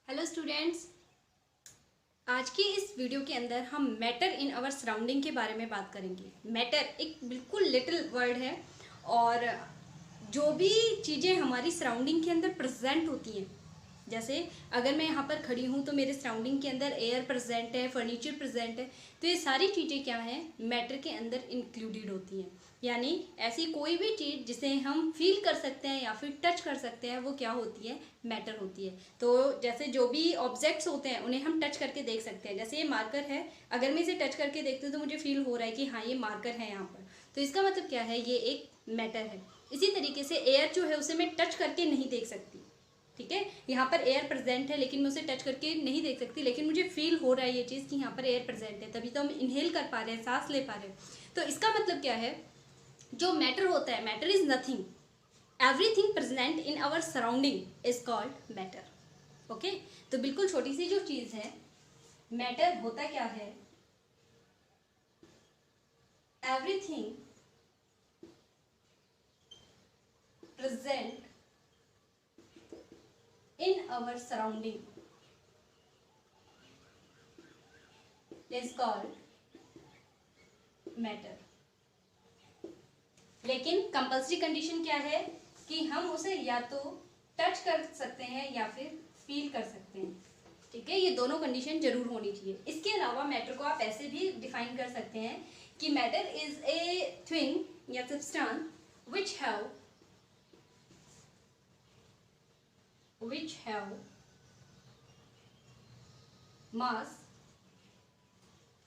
Hello students, आज की इस वीडियो के अंदर हम मैटर इन आवर सराउंडिंग के बारे में बात करेंगे। मैटर एक बिल्कुल लिटिल वर्ड है और जो भी चीज़ें हमारी सराउंडिंग के अंदर प्रेजेंट होती हैं, जैसे अगर मैं यहाँ पर खड़ी हूँ तो मेरे सराउंडिंग के अंदर एयर प्रेजेंट है, फर्नीचर प्रेजेंट है, तो ये सारी चीज़ें क्या हैं, मैटर के अंदर इंक्लूडेड होती हैं। यानी ऐसी कोई भी चीज़ जिसे हम फील कर सकते हैं या फिर टच कर सकते हैं वो क्या होती है, मैटर होती है। तो जैसे जो भी ऑब्जेक्ट्स होते हैं उन्हें हम टच करके देख सकते हैं। जैसे ये मार्कर है, अगर मैं इसे टच करके देखती हूँ तो मुझे फील हो रहा है कि हाँ ये मार्कर है यहाँ पर, तो इसका मतलब क्या है, ये एक मैटर है। इसी तरीके से एयर जो है उसे मैं टच करके नहीं देख सकती, ठीक है। यहाँ पर एयर प्रेजेंट है लेकिन मैं उसे टच करके नहीं देख सकती, लेकिन मुझे फील हो रहा है ये चीज़ कि यहाँ पर एयर प्रेजेंट है, तभी तो हम इनहेल कर पा रहे हैं, सांस ले पा रहे हैं। तो इसका मतलब क्या है, जो मैटर होता है, matter is nothing, everything present in our surrounding is called matter. Okay, तो बिल्कुल छोटी सी जो चीज़ है, मैटर होता क्या है, everything present in our surrounding is called matter। लेकिन कंपल्सरी कंडीशन क्या है कि हम उसे या तो टच कर सकते हैं या फिर फील कर सकते हैं, ठीक है। ये दोनों कंडीशन जरूर होनी चाहिए। इसके अलावा मैटर को आप ऐसे भी डिफाइन कर सकते हैं कि मैटर इज ए थिंग या substance which have mass,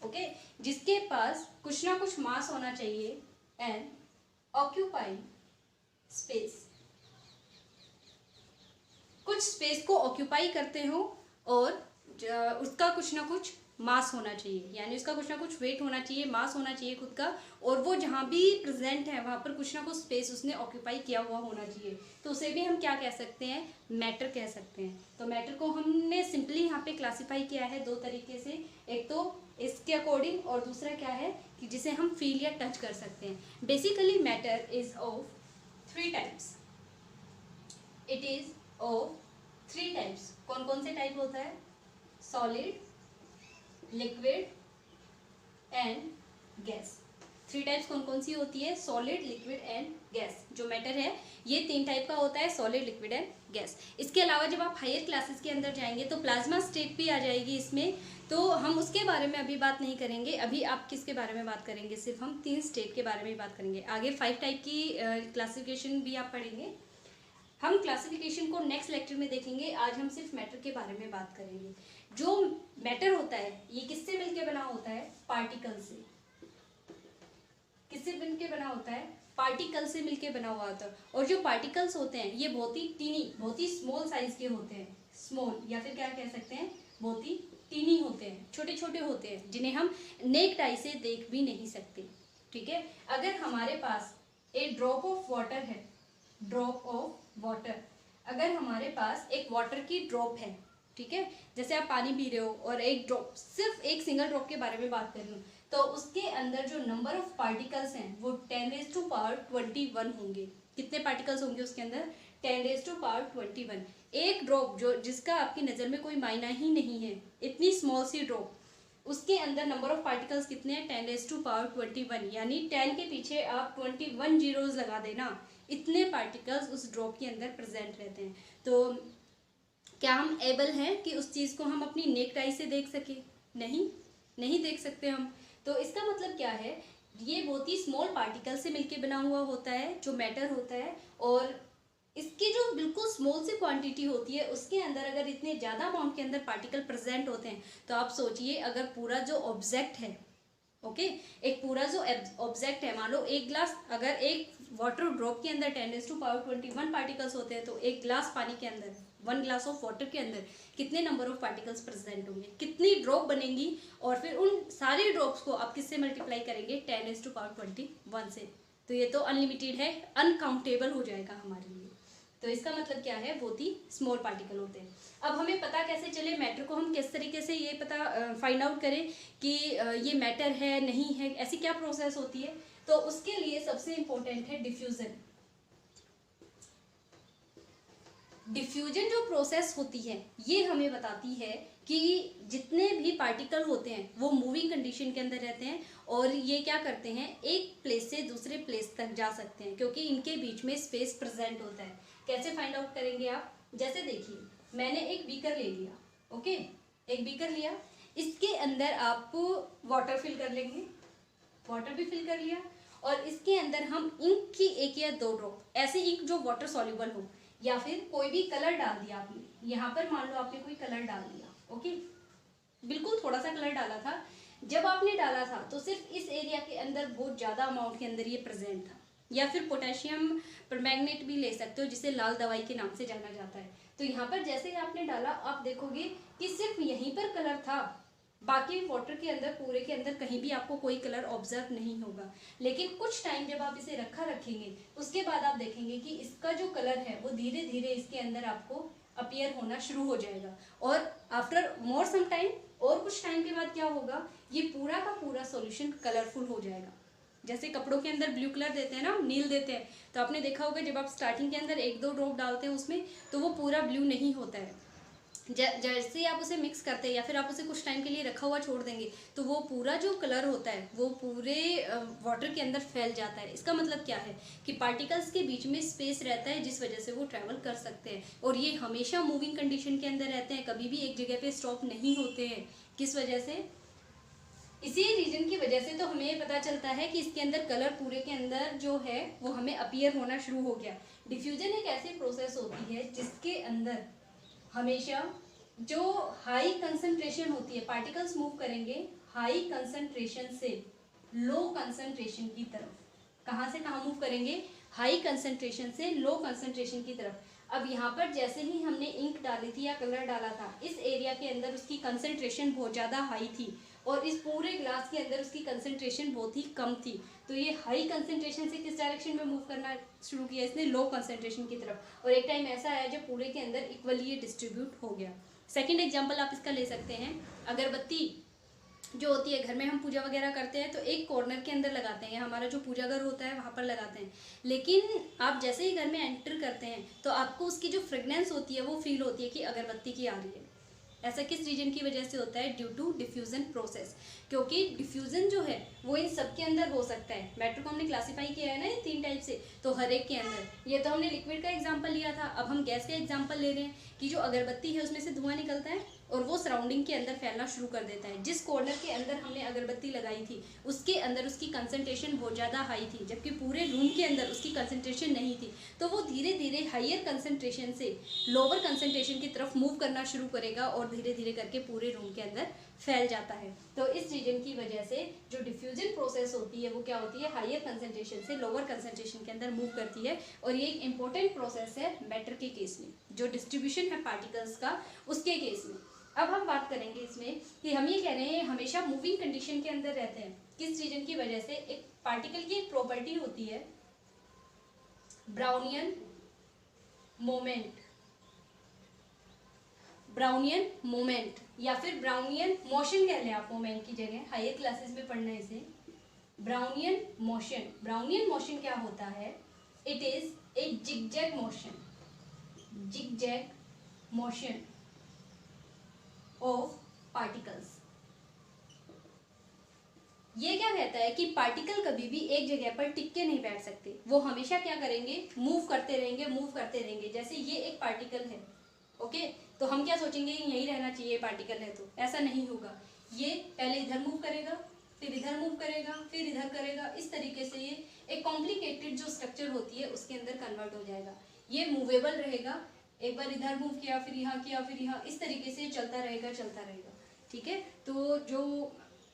okay, जिसके पास कुछ ना कुछ मास होना चाहिए, एंड ऑक्यूपाई स्पेस, कुछ स्पेस को ऑक्यूपाई करते हो और उसका कुछ ना कुछ मास होना चाहिए, यानी उसका कुछ ना कुछ वेट होना चाहिए, मास होना चाहिए खुद का, और वो जहाँ भी प्रेजेंट है वहाँ पर कुछ ना कुछ स्पेस उसने ऑक्यूपाई किया हुआ होना चाहिए, तो उसे भी हम क्या कह सकते हैं, मैटर कह सकते हैं। तो मैटर को हमने सिंपली यहाँ पे क्लासीफाई किया है दो तरीके से, एक तो इसके अकॉर्डिंग और दूसरा क्या है कि जिसे हम फील या टच कर सकते हैं। Basically matter is of three types, it is of three types. कौन कौन से टाइप होता है, solid, liquid and gas. Three types कौन कौन सी होती है, सॉलिड, लिक्विड एंड गैस। जो मैटर है ये तीन टाइप का होता है, सॉलिड, लिक्विड एंड गैस। इसके अलावा जब आप हायर क्लासेस के अंदर जाएंगे तो प्लाज्मा स्टेट भी आ जाएगी इसमें, तो हम उसके बारे में अभी बात नहीं करेंगे। अभी आप किसके बारे में बात करेंगे, सिर्फ हम तीन स्टेट के बारे में बात करेंगे। आगे 5 टाइप की क्लासिफिकेशन भी आप पढ़ेंगे। हम क्लासिफिकेशन को नेक्स्ट लेक्चर में देखेंगे, आज हम सिर्फ मैटर के बारे में बात करेंगे। जो मैटर होता है ये किससे मिलकर बना होता है, पार्टिकल से। किससे मिलकर बना होता है, पार्टिकल से मिलकर बना हुआ होता है। और जो पार्टिकल्स होते हैं ये बहुत ही टीनी, बहुत ही स्मॉल साइज के होते हैं, स्मॉल या फिर क्या कह सकते हैं, बहुत ही टीनी होते हैं, छोटे छोटे होते हैं, जिन्हें हम नेक्ड आई से देख भी नहीं सकते, ठीक है। अगर हमारे पास एक ड्रॉप ऑफ वाटर है, ड्रॉप ऑफ वाटर, अगर हमारे पास एक वाटर की ड्रॉप है, ठीक है, जैसे आप पानी पी रहे हो और एक ड्रॉप, सिर्फ एक सिंगल ड्रॉप के बारे में बात कर रही हूँ, तो उसके अंदर जो नंबर ऑफ पार्टिकल्स हैं वो 10⁻21 होंगे। कितने पार्टिकल्स होंगे उसके अंदर, 10⁻21। एक ड्रॉप जो जिसका आपकी नज़र में कोई मायना ही नहीं है, इतनी स्मॉल सी ड्रॉप, उसके अंदर नंबर ऑफ पार्टिकल्स कितने हैं, 10⁻21, यानी 10 के पीछे आप 21 जीरोज लगा देना, इतने पार्टिकल्स उस ड्रॉप के अंदर प्रेजेंट रहते हैं। तो क्या हम एबल हैं कि उस चीज़ को हम अपनी नेक्ड आई से देख सके, नहीं देख सकते हम। तो इसका मतलब क्या है, ये बहुत ही स्मॉल पार्टिकल से मिलके बना हुआ होता है जो मैटर होता है, और इसकी जो बिल्कुल स्मॉल सी क्वांटिटी होती है उसके अंदर अगर इतने ज़्यादा अमाउंट के अंदर पार्टिकल प्रेजेंट होते हैं, तो आप सोचिए अगर पूरा जो ऑब्जेक्ट है, ओके, एक पूरा जो ऑब्जेक्ट है, मान लो एक ग्लास, अगर एक वाटर ड्रॉप के अंदर 10⁻21 पार्टिकल्स होते हैं, तो एक ग्लास पानी के अंदर, 1 ग्लास ऑफ वाटर के अंदर कितने नंबर ऑफ पार्टिकल्स प्रेजेंट होंगे, कितनी ड्रॉप बनेंगी, और फिर उन सारी ड्रॉप्स को आप किससे मल्टीप्लाई करेंगे, 10⁻21 से। तो ये तो अनलिमिटेड है, अनकाउंटेबल हो जाएगा हमारे लिए। तो इसका मतलब क्या है, बहुत ही स्मॉल पार्टिकल होते हैं। अब हमें पता कैसे चले, मैटर को हम किस तरीके से ये पता फाइंड आउट करें कि ये मैटर है नहीं है, ऐसी क्या प्रोसेस होती है। तो उसके लिए सबसे इंपॉर्टेंट है डिफ्यूजन। डिफ्यूजन जो प्रोसेस होती है ये हमें बताती है कि जितने भी पार्टिकल होते हैं वो मूविंग कंडीशन के अंदर रहते हैं और ये क्या करते हैं, एक प्लेस से दूसरे प्लेस तक जा सकते हैं क्योंकि इनके बीच में स्पेस प्रेजेंट होता है। कैसे फाइंड आउट करेंगे आप, जैसे देखिए मैंने एक बीकर ले लिया, ओके, एक बीकर लिया, इसके अंदर आप वाटर फिल कर लेंगे, वाटर भी फिल कर लिया और इसके अंदर हम इंक की 1 या 2 ड्रॉप, ऐसे इंक जो वाटर सॉल्युबल हो या फिर कोई भी कलर डाल दिया आपने, यहाँ पर मान लो आपने कोई कलर डाल दिया, ओके, बिल्कुल थोड़ा सा कलर डाला था। जब आपने डाला था तो सिर्फ इस एरिया के अंदर बहुत ज़्यादा अमाउंट के अंदर ये प्रेजेंट था, या फिर पोटेशियम परमैंगनेट भी ले सकते हो जिसे लाल दवाई के नाम से जाना जाता है। तो यहाँ पर जैसे ही आपने डाला आप देखोगे कि सिर्फ यहीं पर कलर था, बाकी वाटर के अंदर पूरे के अंदर कहीं भी आपको कोई कलर ऑब्जर्व नहीं होगा। लेकिन कुछ टाइम जब आप इसे रखेंगे उसके बाद आप देखेंगे कि इसका जो कलर है वो धीरे धीरे इसके अंदर आपको अपीयर होना शुरू हो जाएगा और आफ्टर मोर सम टाइम और कुछ टाइम के बाद क्या होगा, ये पूरा का पूरा सॉल्यूशन कलरफुल हो जाएगा। जैसे कपड़ों के अंदर ब्लू कलर देते हैं ना, नील देते हैं, तो आपने देखा होगा जब आप स्टार्टिंग के अंदर 1-2 ड्रॉप डालते हैं उसमें तो वो पूरा ब्लू नहीं होता है। जैसे आप उसे मिक्स करते हैं या फिर आप उसे कुछ टाइम के लिए रखा हुआ छोड़ देंगे तो वो पूरा जो कलर होता है वो पूरे वाटर के अंदर फैल जाता है। इसका मतलब क्या है कि पार्टिकल्स के बीच में स्पेस रहता है जिस वजह से वो ट्रैवल कर सकते हैं और ये हमेशा मूविंग कंडीशन के अंदर रहते हैं, कभी भी एक जगह पे स्टॉप नहीं होते हैं। किस वजह से, इसी रीजन की वजह से तो हमें ये पता चलता है कि इसके अंदर कलर पूरे के अंदर जो है वो हमें अपीयर होना शुरू हो गया। डिफ्यूजन एक ऐसी प्रोसेस होती है जिसके अंदर हमेशा जो हाई कंसंट्रेशन होती है, पार्टिकल्स मूव करेंगे हाई कंसंट्रेशन से लो कंसंट्रेशन की तरफ। कहाँ से कहाँ मूव करेंगे, हाई कंसंट्रेशन से लो कंसंट्रेशन की तरफ। अब यहाँ पर जैसे ही हमने इंक डाली थी या कलर डाला था, इस एरिया के अंदर उसकी कंसंट्रेशन बहुत ज़्यादा हाई थी और इस पूरे ग्लास के अंदर उसकी कंसंट्रेशन बहुत ही कम थी। तो ये हाई कंसंट्रेशन से किस डायरेक्शन में मूव करना शुरू किया, इसने लो कंसंट्रेशन की तरफ, और एक टाइम ऐसा आया जब पूरे के अंदर इक्वली ये डिस्ट्रीब्यूट हो गया। सेकेंड एग्जाम्पल आप इसका ले सकते हैं, अगरबत्ती जो होती है घर में हम पूजा वगैरह करते हैं तो एक कॉर्नर के अंदर लगाते हैं, हमारा जो पूजा घर होता है वहाँ पर लगाते हैं। लेकिन आप जैसे ही घर में एंटर करते हैं तो आपको उसकी जो फ्रेगनेंस होती है वो फील होती है कि अगरबत्ती की आ रही है। ऐसा किस रीजन की वजह से होता है, ड्यू टू डिफ्यूजन प्रोसेस। क्योंकि डिफ्यूजन जो है वो इन सब के अंदर हो सकता है। मैटर को हमने क्लासीफाई किया है ना इन 3 टाइप से, तो हर एक के अंदर। ये तो हमने लिक्विड का एग्जांपल लिया था, अब हम गैस का एग्जांपल ले रहे हैं कि जो अगरबत्ती है उसमें से धुआं निकलता है और वो सराउंडिंग के अंदर फैलना शुरू कर देता है। जिस कॉर्नर के अंदर हमने अगरबत्ती लगाई थी उसके अंदर उसकी कंसंट्रेशन बहुत ज़्यादा हाई थी, जबकि पूरे रूम के अंदर उसकी कंसंट्रेशन नहीं थी। तो वो धीरे धीरे हाइयर कंसंट्रेशन से लोअर कंसंट्रेशन की तरफ मूव करना शुरू करेगा और धीरे धीरे करके पूरे रूम के अंदर फैल जाता है। तो इस रीजन की वजह से जो डिफ्यूजन प्रोसेस होती है वो क्या होती है, हाइयर कंसंट्रेशन से लोअर कंसंट्रेशन के अंदर मूव करती है। और ये एक इंपॉर्टेंट प्रोसेस है मैटर के केस में, जो डिस्ट्रीब्यूशन है पार्टिकल्स का उसके केस में। अब हम बात करेंगे इसमें कि हम ये कह रहे हैं हमेशा मूविंग कंडीशन के अंदर रहते हैं। किस रीजन की वजह से, एक पार्टिकल की एक प्रॉपर्टी होती है ब्राउनियन मोमेंट, ब्राउनियन मोमेंट या फिर ब्राउनियन मोशन कह लें आप मोमेंट की जगह, हायर क्लासेस में पढ़ना है इसे। ब्राउनियन मोशन, ब्राउनियन मोशन क्या होता है, it is a zigzag motion, zigzag motion of particles. ये क्या कहता है कि पार्टिकल कभी भी एक जगह पर टिक के नहीं बैठ सकते, वो हमेशा क्या करेंगे, मूव करते रहेंगे, मूव करते रहेंगे। जैसे ये एक पार्टिकल है, ओके, तो हम क्या सोचेंगे यही रहना चाहिए पार्टिकल है, तो ऐसा नहीं होगा। ये पहले इधर मूव करेगा, फिर इधर मूव करेगा, फिर इधर करेगा। इस तरीके से ये एक कॉम्प्लिकेटेड जो स्ट्रक्चर होती है उसके अंदर कन्वर्ट हो जाएगा। ये मूवेबल रहेगा, एक बार इधर मूव किया, फिर यहाँ किया, फिर यहाँ, इस तरीके से चलता रहेगा, चलता रहेगा। ठीक है, तो जो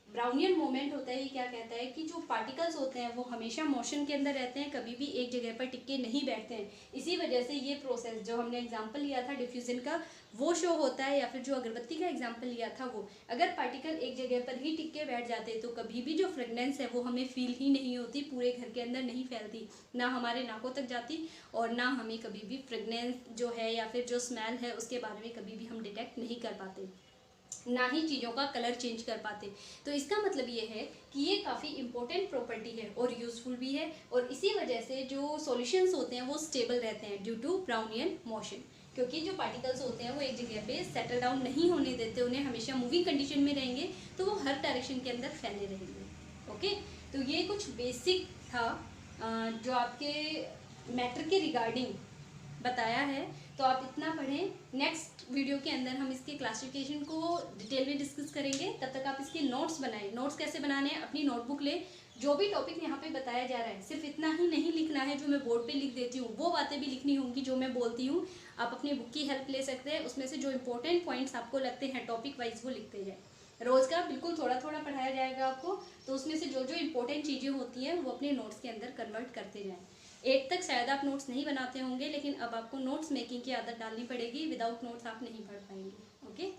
ब्राउनियन मोमेंट होता है ये क्या कहता है कि जो पार्टिकल्स होते हैं वो हमेशा मोशन के अंदर रहते हैं, कभी भी एक जगह पर टिक के नहीं बैठते हैं। इसी वजह से ये प्रोसेस जो हमने एग्जांपल लिया था डिफ्यूजन का वो शो होता है, या फिर जो अगरबत्ती का एग्जांपल लिया था वो, अगर पार्टिकल एक जगह पर ही टिक के बैठ जाते तो कभी भी जो फ्रेगनेंस है वो हमें फील ही नहीं होती, पूरे घर के अंदर नहीं फैलती, ना हमारे नाकों तक जाती और ना हमें कभी भी फ्रेगनेंस जो है या फिर जो स्मेल है उसके बारे में कभी भी हम डिटेक्ट नहीं कर पाते, ना ही चीज़ों का कलर चेंज कर पाते। तो इसका मतलब ये है कि ये काफ़ी इंपॉर्टेंट प्रॉपर्टी है और यूज़फुल भी है, और इसी वजह से जो सॉल्यूशंस होते हैं वो स्टेबल रहते हैं ड्यू टू ब्राउनियन मोशन। क्योंकि जो पार्टिकल्स होते हैं वो एक जगह पे सेटल डाउन नहीं होने देते, उन्हें हमेशा मूविंग कंडीशन में रहेंगे, तो वो हर डायरेक्शन के अंदर फैले रहेंगे। ओके, तो ये कुछ बेसिक था जो आपके मैटर के रिगार्डिंग बताया है, तो आप इतना पढ़ें। नेक्स्ट वीडियो के अंदर हम इसके क्लासिफिकेशन को डिटेल में डिस्कस करेंगे। तब तक आप इसके नोट्स बनाएं। नोट्स कैसे बनाने हैं, अपनी नोटबुक ले, जो भी टॉपिक यहाँ पे बताया जा रहा है सिर्फ इतना ही नहीं लिखना है जो मैं बोर्ड पे लिख देती हूँ, वो बातें भी लिखनी होंगी जो मैं बोलती हूँ। आप अपनी बुक की हेल्प ले सकते हैं, उसमें से जो इंपॉर्टेंट पॉइंट्स आपको लगते हैं टॉपिक वाइज वो लिखते जाए। रोज़ का बिल्कुल थोड़ा थोड़ा पढ़ाया जाएगा आपको, तो उसमें से जो जो इंपॉर्टेंट चीज़ें होती हैं वो अपने नोट्स के अंदर कन्वर्ट करते जाएँ। 8 तक शायद आप नोट्स नहीं बनाते होंगे, लेकिन अब आपको नोट्स मेकिंग की आदत डालनी पड़ेगी। विदाउट नोट्स आप नहीं पढ़ पाएंगे। ओके।